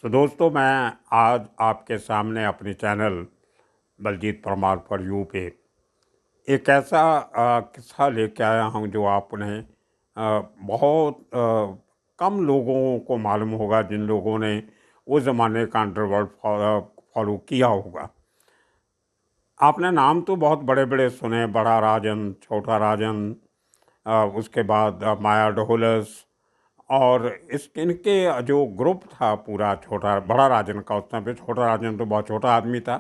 तो दोस्तों, मैं आज आपके सामने अपने channel Baljeet Parmar for you पे एक ऐसा किस्सा लेके आया हूँ जो आपने बहुत कम लोगों को मालूम होगा, जिन लोगों ने उस ज़माने का अंडरवर्ल्ड फॉलो किया होगा। आपने नाम तो बहुत बड़े बड़े सुने, बड़ा राजन, छोटा राजन, उसके बाद माया डोलस, और इनके जो ग्रुप था पूरा, छोटा बड़ा राजन का, उस टाइम पे छोटा राजन तो बहुत छोटा आदमी था।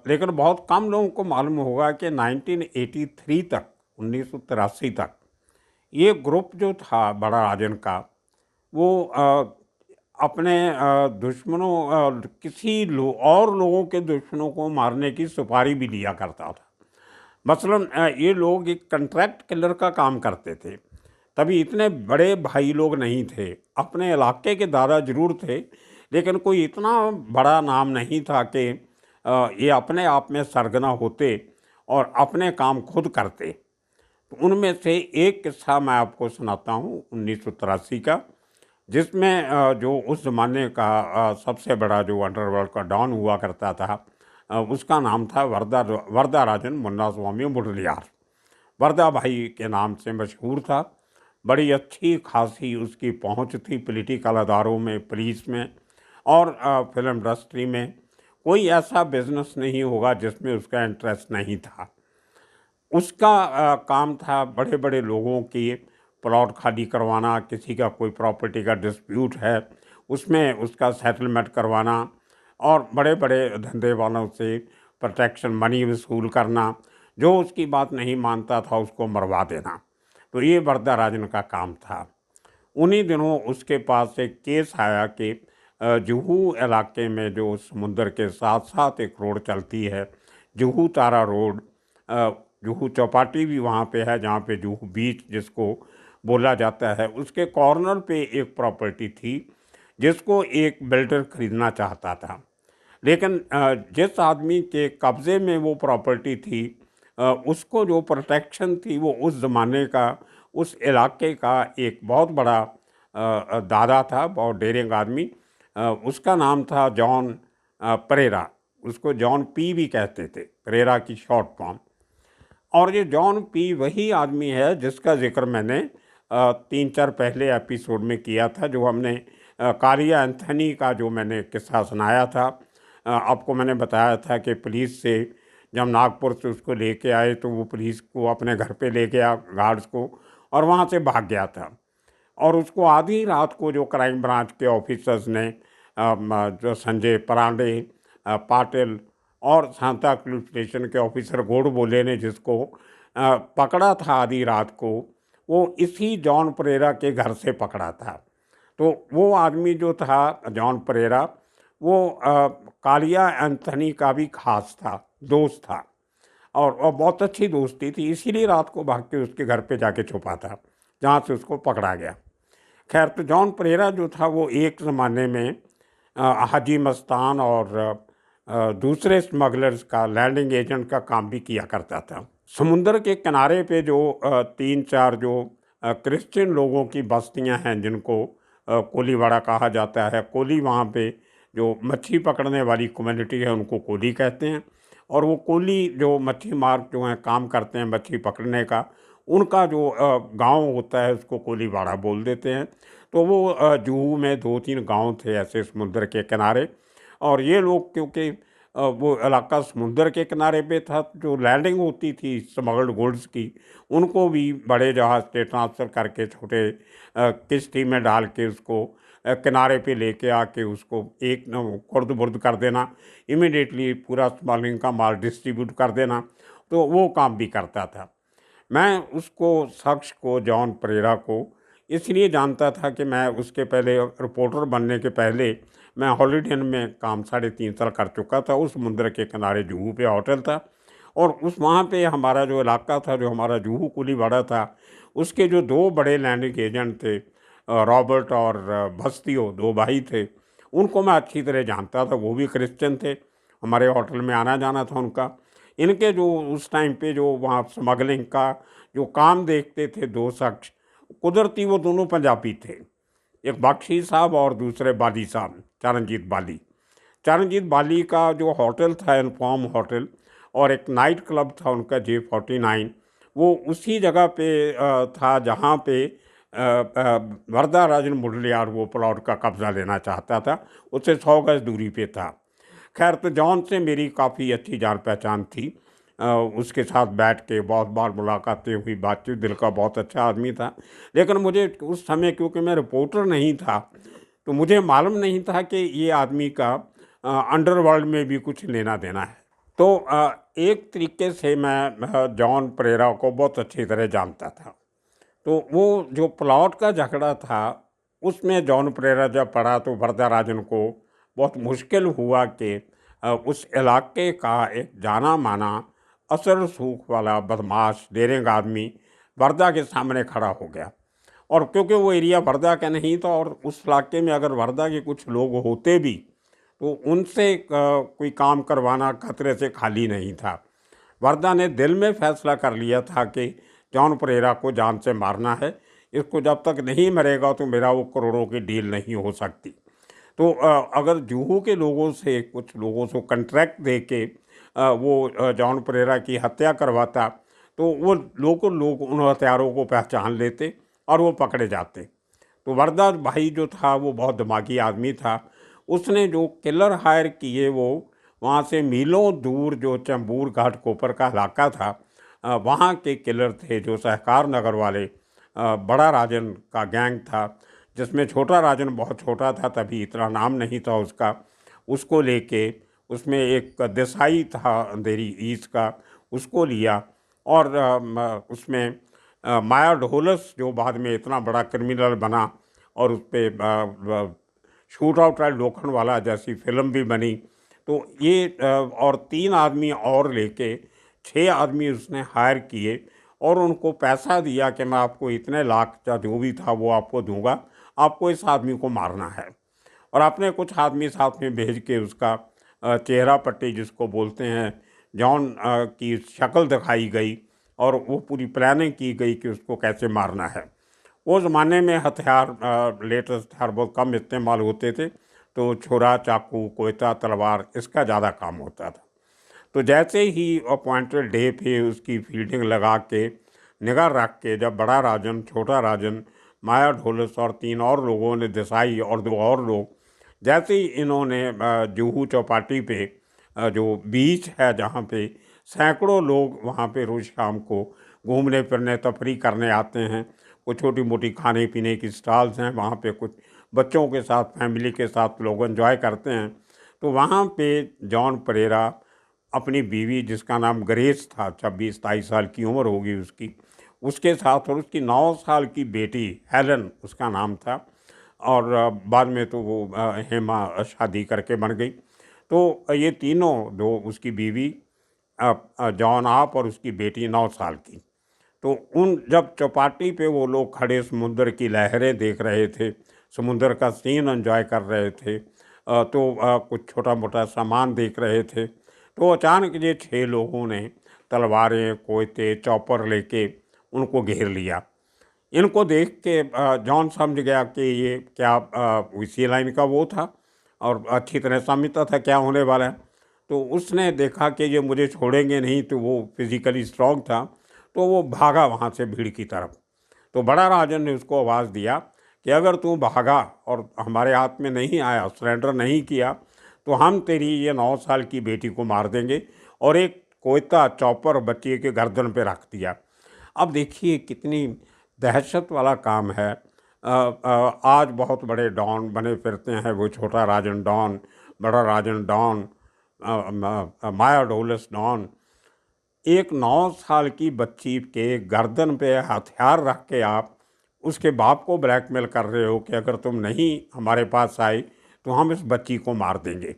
लेकिन बहुत कम लोगों को मालूम होगा कि 1983 तक, 1983 तक ये ग्रुप जो था बड़ा राजन का, वो अपने दुश्मनों, और लोगों के दुश्मनों को मारने की सुपारी भी लिया करता था। मसलन ये लोग एक कंट्रैक्ट किलर का काम करते थे। तभी इतने बड़े भाई लोग नहीं थे, अपने इलाके के दादा जरूर थे, लेकिन कोई इतना बड़ा नाम नहीं था कि ये अपने आप में सरगना होते और अपने काम खुद करते। तो उनमें से एक किस्सा मैं आपको सुनाता हूँ 1983 का, जिसमें जो उस ज़माने का सबसे बड़ा जो अंडरवर्ल्ड का डॉन हुआ करता था, उसका नाम था वरदा राजन मुन्ना स्वामी मुरलियार। वरदा भाई के नाम से मशहूर था। बड़ी अच्छी खासी उसकी पहुंच थी पॉलिटिकल अदारों में, पुलिस में और फिल्म इंडस्ट्री में। कोई ऐसा बिजनेस नहीं होगा जिसमें उसका इंटरेस्ट नहीं था। उसका काम था बड़े बड़े लोगों की प्लॉट खाली करवाना, किसी का कोई प्रॉपर्टी का डिस्प्यूट है उसमें उसका सेटलमेंट करवाना, और बड़े बड़े धंधे वालों से प्रोटेक्शन मनी वसूल करना। जो उसकी बात नहीं मानता था उसको मरवा देना। तो ये वरदा राजन का काम था। उन्हीं दिनों उसके पास एक केस आया कि जुहू इलाके में जो समुंदर के साथ साथ एक रोड चलती है, जुहू तारा रोड, जुहू चौपाटी भी वहाँ पे है, जहाँ पे जुहू बीच जिसको बोला जाता है, उसके कॉर्नर पे एक प्रॉपर्टी थी जिसको एक बिल्डर खरीदना चाहता था। लेकिन जिस आदमी के कब्ज़े में वो प्रॉपर्टी थी, उसको जो प्रोटेक्शन थी वो उस ज़माने का, उस इलाके का एक बहुत बड़ा दादा था, बहुत डेरिंग आदमी। उसका नाम था जॉन परेरा। उसको जॉन पी भी कहते थे, परेरा की शॉर्ट फॉर्म। और ये जॉन पी वही आदमी है जिसका जिक्र मैंने 3-4 पहले एपिसोड में किया था, जो हमने कारिया एंथनी का जो मैंने किस्सा सुनाया था। आपको मैंने बताया था कि पुलिस से जब नागपुर से उसको लेके आए तो वो पुलिस को अपने घर पे ले गया, गार्ड्स को, और वहाँ से भाग गया था। और उसको आधी रात को जो क्राइम ब्रांच के ऑफिसर्स ने जो संजय परांडे, पाटिल और सांता क्रूज स्टेशन के ऑफिसर गोडबोले ने जिसको पकड़ा था आधी रात को, वो इसी जॉन परेरा के घर से पकड़ा था। तो वो आदमी जो था जॉन परेरा, वो कालिया एंथनी का भी खास था, दोस्त था, और बहुत अच्छी दोस्ती थी। इसीलिए रात को भाग के उसके घर पे जाके छुपा था जहाँ से उसको पकड़ा गया। खैर, तो जॉन परेरा जो था वो एक ज़माने में हाजी मस्तान और दूसरे स्मगलर्स का लैंडिंग एजेंट का काम भी किया करता था। समुंदर के किनारे पे जो 3-4 जो क्रिश्चियन लोगों की बस्तियां हैं, जिनको कोलीवाड़ा कहा जाता है। कोली, वहाँ पे जो मच्छी पकड़ने वाली कम्युनिटी है उनको कोली कहते हैं। और वो कोली जो मच्छी मार जो हैं, काम करते हैं मच्छी पकड़ने का, उनका जो गांव होता है उसको कोलीवाड़ा बोल देते हैं। तो वो जुहू में 2-3 गांव थे ऐसे समुंदर के किनारे। और ये लोग, क्योंकि वो इलाका समुंदर के किनारे पे था, जो लैंडिंग होती थी स्मगल्ड गुड्स की, उनको भी बड़े जहाज़ से ट्रांसफ़र करके छोटे किश्ती में डाल के उसको किनारे पे लेके आके उसको एक न खुर्द बुर्द कर देना, इमीडिएटली पूरा स्मगलिंग का माल डिस्ट्रीब्यूट कर देना। तो वो काम भी करता था। मैं उसको, शख्स को, जॉन परेरा को इसलिए जानता था कि मैं उसके पहले, रिपोर्टर बनने के पहले, मैं हॉलीडेन में काम 3.5 साल कर चुका था। उस समुंदर के किनारे जुहू पे होटल था, और उस वहाँ पे हमारा जो इलाका था, जो हमारा जुहू कोलीवाड़ा था, उसके जो 2 बड़े लैंडिंग एजेंट थे, रॉबर्ट और भस्तियो, 2 भाई थे, उनको मैं अच्छी तरह जानता था। वो भी क्रिश्चियन थे, हमारे होटल में आना जाना था उनका। इनके जो उस टाइम पे जो वहाँ स्मगलिंग का जो काम देखते थे 2 शख्स, कुदरती वो दोनों पंजाबी थे, एक बख्शी साहब और दूसरे बाली साहब। चरणजीत बाली। चरणजीत बाली का जो होटल था इन्फॉर्म होटल, और एक नाइट क्लब था उनका J49, वो उसी जगह पे था जहाँ पे वरदा राजन मुडलियार वो प्लॉट का कब्ज़ा लेना चाहता था। उससे 100 गज दूरी पे था। खैर, तो जॉन से मेरी काफ़ी अच्छी जान पहचान थी। उसके साथ बैठ के बहुत बार मुलाकातें हुई, बातचीत, दिल का बहुत अच्छा आदमी था। लेकिन मुझे उस समय, क्योंकि मैं रिपोर्टर नहीं था, तो मुझे मालूम नहीं था कि ये आदमी का अंडरवर्ल्ड में भी कुछ लेना देना है। तो एक तरीके से मैं जॉन परेरा को बहुत अच्छी तरह जानता था। तो वो जो प्लॉट का झगड़ा था, उसमें जॉन परेरा जब पड़ा तो वरदाराजन को बहुत मुश्किल हुआ कि उस इलाके का एक जाना माना असर सूख वाला बदमाश डेरेंग आदमी वर्धा के सामने खड़ा हो गया। और क्योंकि वो एरिया वर्धा का नहीं था, और उस इलाके में अगर वर्धा के कुछ लोग होते भी तो उनसे कोई काम करवाना खतरे से खाली नहीं था। वर्धा ने दिल में फैसला कर लिया था कि जॉन परेरा को जान से मारना है। इसको जब तक नहीं मरेगा तो मेरा वो करोड़ों की डील नहीं हो सकती। तो अगर जुहू के लोगों से, कुछ लोगों से कॉन्ट्रैक्ट दे के वो जॉन परेरा की हत्या करवाता, तो वो लोग उन हत्यारों को पहचान लेते और वो पकड़े जाते। तो वर्दा भाई जो था वो बहुत दिमागी आदमी था। उसने जो किलर हायर किए, वो वहाँ से मीलों दूर जो चंबूर घाट कोपर का इलाका था, वहाँ के किलर थे, जो सहकार नगर वाले बड़ा राजन का गैंग था, जिसमें छोटा राजन बहुत छोटा था, तभी इतना नाम नहीं था उसका। उसको लेके उसमें एक देसाई था अंधेरी ईस्ट का, उसको लिया। और उसमें माया ढोलस, जो बाद में इतना बड़ा क्रिमिनल बना और उस पर शूट आउट एट लोखंडवाला जैसी फिल्म भी बनी। तो ये और 3 आदमी और लेके 6 आदमी उसने हायर किए और उनको पैसा दिया कि मैं आपको इतने लाख या जो भी था वो आपको दूंगा, आपको इस आदमी को मारना है। और अपने कुछ आदमी साथ में भेज के उसका चेहरा पट्टी जिसको बोलते हैं, जॉन की शक्ल दिखाई गई और वो पूरी प्लानिंग की गई कि उसको कैसे मारना है। वो ज़माने में हथियार, लेटेस्ट हथियार बहुत कम इस्तेमाल होते थे, तो छुरा, चाकू, कोयता, तलवार, इसका ज़्यादा काम होता था। तो जैसे ही अपॉइंटेड डे पे उसकी फील्डिंग लगा के, निगाह रख के, जब बड़ा राजन, छोटा राजन, माया ढोलस और 3 और लोगों ने, देसाई और 2 और लोग, जैसे ही इन्होंने जुहू चौपाटी पे जो बीच है जहाँ पे सैकड़ों लोग वहाँ पे रोज़ शाम को घूमने फिरने, तफरी करने आते हैं, कुछ छोटी मोटी खाने पीने की स्टॉल्स हैं वहाँ पे, कुछ बच्चों के साथ, फैमिली के साथ लोग एंजॉय करते हैं। तो वहाँ पे जॉन परेरा अपनी बीवी, जिसका नाम ग्रेस था, 26-27 साल की उम्र होगी उसकी, उसके साथ, और उसकी 9 साल की बेटी हेलन उसका नाम था, और बाद में तो वो हेमा शादी करके बन गई। तो ये तीनों, जो उसकी बीवी, जॉन आप और उसकी बेटी 9 साल की, तो उन जब चौपाटी पे वो लोग खड़े समुद्र की लहरें देख रहे थे, समुद्र का सीन एंजॉय कर रहे थे, तो कुछ छोटा मोटा सामान देख रहे थे, तो अचानक ये 6 लोगों ने तलवारें, कोयते, चॉपर लेके उनको घेर लिया। इनको देख के जॉन समझ गया कि ये क्या इसी लाइन का वो था, और अच्छी तरह समझता था क्या होने वाला है। तो उसने देखा कि ये मुझे छोड़ेंगे नहीं, तो वो फिज़िकली स्ट्रॉन्ग था, तो वो भागा वहाँ से भीड़ की तरफ। तो बड़ा राजन ने उसको आवाज़ दिया कि अगर तू भागा और हमारे हाथ में नहीं आया, सरेंडर नहीं किया, तो हम तेरी ये 9 साल की बेटी को मार देंगे, और एक कोयता, चॉपर बच्ची के गर्दन पे रख दिया। अब देखिए कितनी दहशत वाला काम है। आज बहुत बड़े डॉन बने फिरते हैं, वो छोटा राजन डॉन, बड़ा राजन डॉन, माया ढोलस डॉन। एक 9 साल की बच्ची के गर्दन पे हथियार रख के आप उसके बाप को ब्लैकमेल कर रहे हो कि अगर तुम नहीं हमारे पास आई तो हम इस बच्ची को मार देंगे।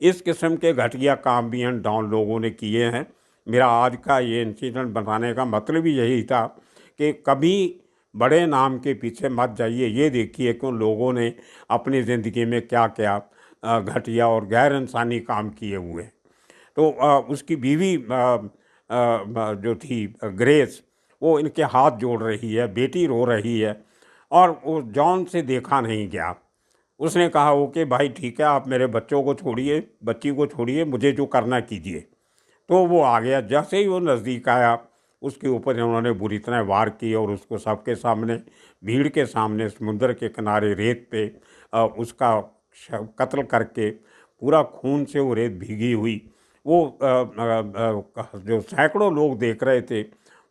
इस किस्म के घटिया काम भी इन डॉन लोगों ने किए हैं। मेरा आज का ये इंसिडेंट बनाने का मतलब ही यही था कि कभी बड़े नाम के पीछे मत जाइए, ये देखिए कि उन लोगों ने अपनी ज़िंदगी में क्या क्या घटिया और गैर इंसानी काम किए हुए हैं। तो उसकी बीवी जो थी ग्रेस, वो इनके हाथ जोड़ रही है, बेटी रो रही है, और वो जॉन से देखा नहीं गया। उसने कहा ओके भाई ठीक है, आप मेरे बच्चों को छोड़िए, बच्ची को छोड़िए, मुझे जो करना कीजिए। तो वो आ गया। जैसे ही वो नज़दीक आया, उसके ऊपर इन्होंने बुरी तरह वार की और उसको सबके सामने, भीड़ के सामने, समुंदर के किनारे रेत पे उसका कत्ल करके, पूरा खून से वो रेत भीगी हुई। वो जो सैकड़ों लोग देख रहे थे,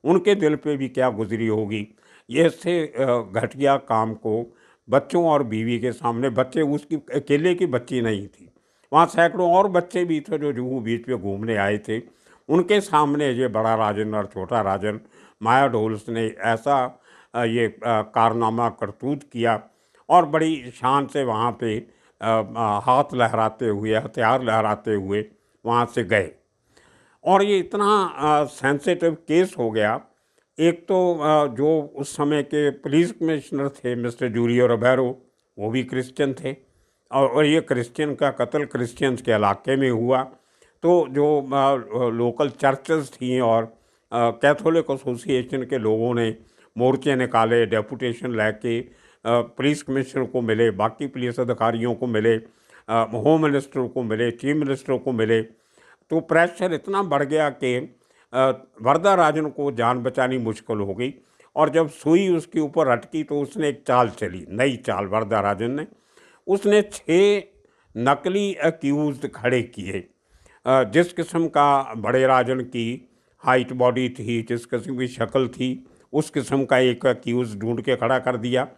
उनके दिल पे भी क्या गुजरी होगी। ये ऐसे घटिया काम को बच्चों और बीवी के सामने, बच्चे उसकी अकेले की बच्ची नहीं थी, वहाँ सैकड़ों और बच्चे भी थे जो जुहू बीच पे घूमने आए थे, उनके सामने ये बड़ा राजन और छोटा राजन माया ढोल्स ने ऐसा ये कारनामा करतूत किया और बड़ी शान से वहाँ पे हाथ लहराते हुए, हथियार लहराते हुए वहाँ से गए। और ये इतना सेंसिटिव केस हो गया। एक तो जो उस समय के पुलिस कमिश्नर थे मिस्टर जूलियो रोबेरो, वो भी क्रिश्चियन थे और ये क्रिश्चियन का कत्ल क्रिश्चियंस के इलाके में हुआ। तो जो लोकल चर्चेस थी और कैथोलिक एसोसिएशन के लोगों ने मोर्चे निकाले, डेपुटेशन लेके पुलिस कमिश्नर को मिले, बाकी पुलिस अधिकारियों को मिले, होम मिनिस्टर को मिले, चीफ मिनिस्टर को मिले। तो प्रेशर इतना बढ़ गया कि वरदा राजन को जान बचानी मुश्किल हो गई। और जब सुई उसके ऊपर अटकी तो उसने एक चाल चली, नई चाल वरदा राजन ने। उसने 6 नकली अक्यूज़्ड खड़े किए। जिस किस्म का बड़े राजन की हाइट बॉडी थी, जिस किस्म की शक्ल थी, उस किस्म का एक अक्यूज़ ढूंढ के खड़ा कर दिया।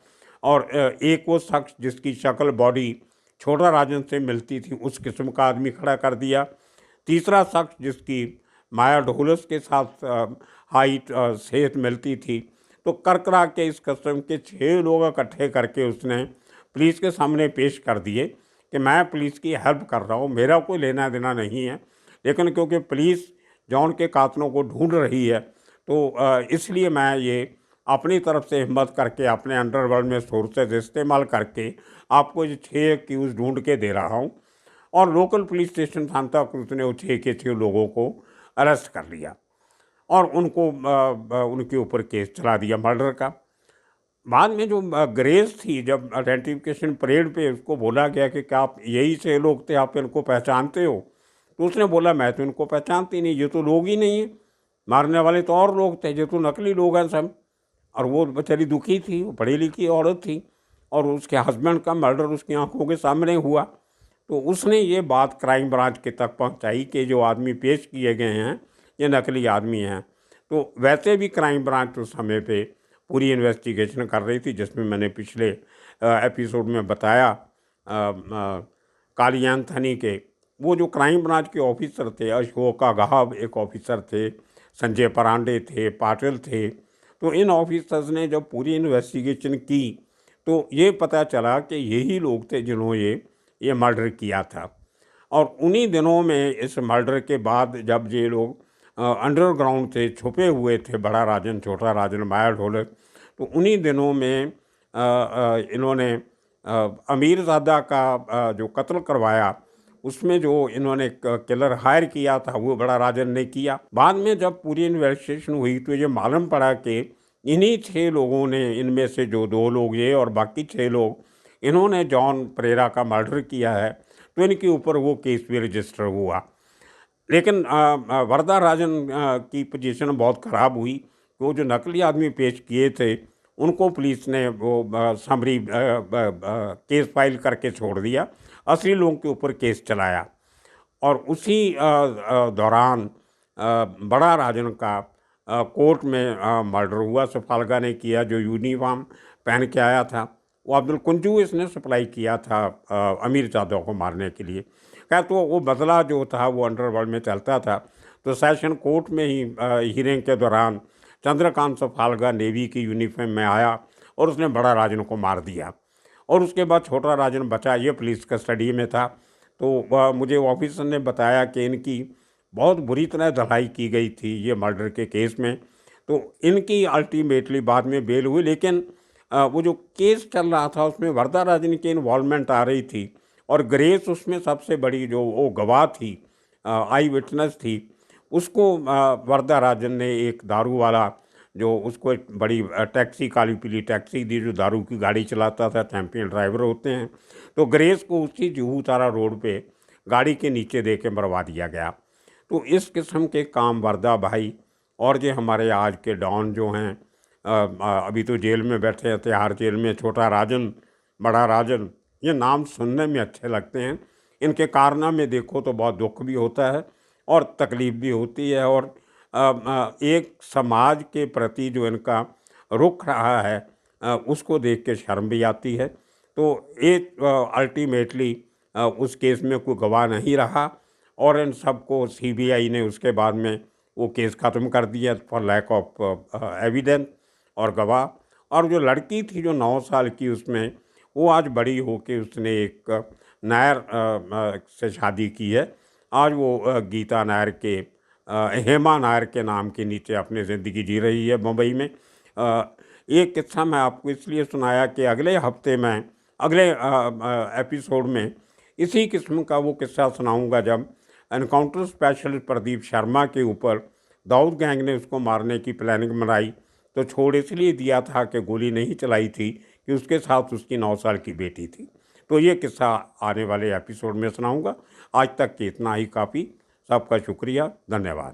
और एक वो शख्स जिसकी शक्ल बॉडी छोटा राजन से मिलती थी, उस किस्म का आदमी खड़ा कर दिया। तीसरा शख्स जिसकी माया ढोलस के साथ हाइट सेहत मिलती थी। तो कर करा के इस किस्म के 6 लोग इकट्ठे करके उसने पुलिस के सामने पेश कर दिए कि मैं पुलिस की हेल्प कर रहा हूँ, मेरा कोई लेना देना नहीं है, लेकिन क्योंकि पुलिस जॉन के कातलों को ढूंढ रही है तो इसलिए मैं ये अपनी तरफ से हिम्मत करके अपने अंडरवर्ल्ड में सोर्सेज इस्तेमाल करके आपको ये 6 एक्यूज़ ढूंढ के दे रहा हूँ। और local police station Santa cruise ने वो 6 के 6 लोगों को अरेस्ट कर लिया और उनको उनके ऊपर केस चला दिया मर्डर का। बाद में जो ग्रेस थी, जब आइडेंटिफिकेशन परेड पे उसको बोला गया कि क्या आप यही से लोग थे, आप इनको पहचानते हो? तो उसने बोला मैं तो इनको पहचानती नहीं, ये तो लोग ही नहीं है, मारने वाले तो और लोग थे, ये तो नकली लोग हैं सब। और वो बेचारी दुखी थी, वो पढ़ी लिखी औरत थी और उसके हस्बैंड का मर्डर उसकी आंखों के सामने हुआ। तो उसने ये बात क्राइम ब्रांच के तक पहुंचाई कि जो आदमी पेश किए गए हैं ये नकली आदमी हैं। तो वैसे भी क्राइम ब्रांच उस समय पे पूरी इन्वेस्टिगेशन कर रही थी, जिसमें मैंने पिछले एपिसोड में बताया काली एंथनी के वो जो क्राइम ब्रांच के ऑफिसर थे, अशोक गाहब एक ऑफिसर थे, संजय परांडे थे, पाटिल थे। तो इन ऑफिसर्स ने जब पूरी इन्वेस्टिगेशन की तो ये पता चला कि यही लोग थे जिन्होंने ये मर्डर किया था। और उन्हीं दिनों में इस मर्डर के बाद जब ये लोग अंडरग्राउंड थे, छुपे हुए थे, बड़ा राजन, छोटा राजन, माया ढोलक, तो उन्हीं दिनों में इन्होंने अमीरज़ादा का जो कत्ल करवाया, उसमें जो इन्होंने किलर हायर किया था वो बड़ा राजन ने किया। बाद में जब पूरी इन्वेस्टिगेशन हुई तो ये मालूम पड़ा कि इन्हीं 6 लोगों ने, इनमें से जो 2 लोग ये और बाकी 6 लोग, इन्होंने जॉन परेरा का मर्डर किया है। तो इनके ऊपर वो केस भी रजिस्टर हुआ। लेकिन वरदा राजन की पोजीशन बहुत ख़राब हुई। वो जो नकली आदमी पेश किए थे उनको पुलिस ने वो समरी केस फाइल करके छोड़ दिया, असली लोगों के ऊपर केस चलाया। और उसी दौरान बड़ा राजन का कोर्ट में मर्डर हुआ। सफालगा ने किया, जो यूनिफॉर्म पहन के आया था। वो अब्दुल कुंजू इसने सप्लाई किया था अमीर जादव को मारने के लिए। खैर, तो वो बदला जो था वो अंडरवर्ल्ड में चलता था। तो सेशन कोर्ट में ही हियरिंग के दौरान चंद्रकांत सफालगा नेवी की यूनिफॉर्म में आया और उसने बड़ा राजन को मार दिया। और उसके बाद छोटा राजन बचा, ये पुलिस कस्टडी में था। तो मुझे ऑफिसर ने बताया कि इनकी बहुत बुरी तरह धलाई की गई थी ये मर्डर के केस में। तो इनकी अल्टीमेटली बाद में बेल हुई, लेकिन वो जो केस चल रहा था उसमें वरदा राजन की इन्वॉल्वमेंट आ रही थी और ग्रेस उसमें सबसे बड़ी जो वो गवाह थी, आई विटनेस थी। उसको वरदा राजन ने एक दारू वाला जो उसको एक बड़ी टैक्सी, काली पीली टैक्सी दी, जो दारू की गाड़ी चलाता था, चैंपियन ड्राइवर होते हैं। तो ग्रेस को उसी जुहू तारा रोड पे गाड़ी के नीचे दे के मरवा दिया गया। तो इस किस्म के काम वर्दा भाई और जो हमारे आज के डॉन जो हैं, अभी तो जेल में बैठे हैं, तिहाड़ जेल में, छोटा राजन, बड़ा राजन, ये नाम सुनने में अच्छे लगते हैं। इनके कारनामे देखो तो बहुत दुख भी होता है और तकलीफ़ भी होती है, और एक समाज के प्रति जो इनका रुख रहा है उसको देख के शर्म भी आती है। तो एक अल्टीमेटली उस केस में कोई गवाह नहीं रहा और इन सबको सीबीआई ने उसके बाद में वो केस ख़त्म कर दिया फॉर लैक ऑफ एविडेंस और गवाह। और जो लड़की थी जो 9 साल की, उसमें वो आज बड़ी होके उसने एक नायर से शादी की है। आज वो गीता नायर के, हेमा नायर के नाम के नीचे अपनी ज़िंदगी जी रही है मुंबई में। एक किस्सा मैं आपको इसलिए सुनाया कि अगले हफ्ते में, अगले एपिसोड में इसी किस्म का वो किस्सा सुनाऊंगा जब एनकाउंटर स्पेशलिस्ट प्रदीप शर्मा के ऊपर दाऊद गैंग ने उसको मारने की प्लानिंग बनाई, तो छोड़ इसलिए दिया था कि गोली नहीं चलाई थी कि उसके साथ उसकी 9 साल की बेटी थी। तो ये किस्सा आने वाले एपिसोड में सुनाऊंगा। आज तक के इतना ही काफ़ी। सबका शुक्रिया, धन्यवाद।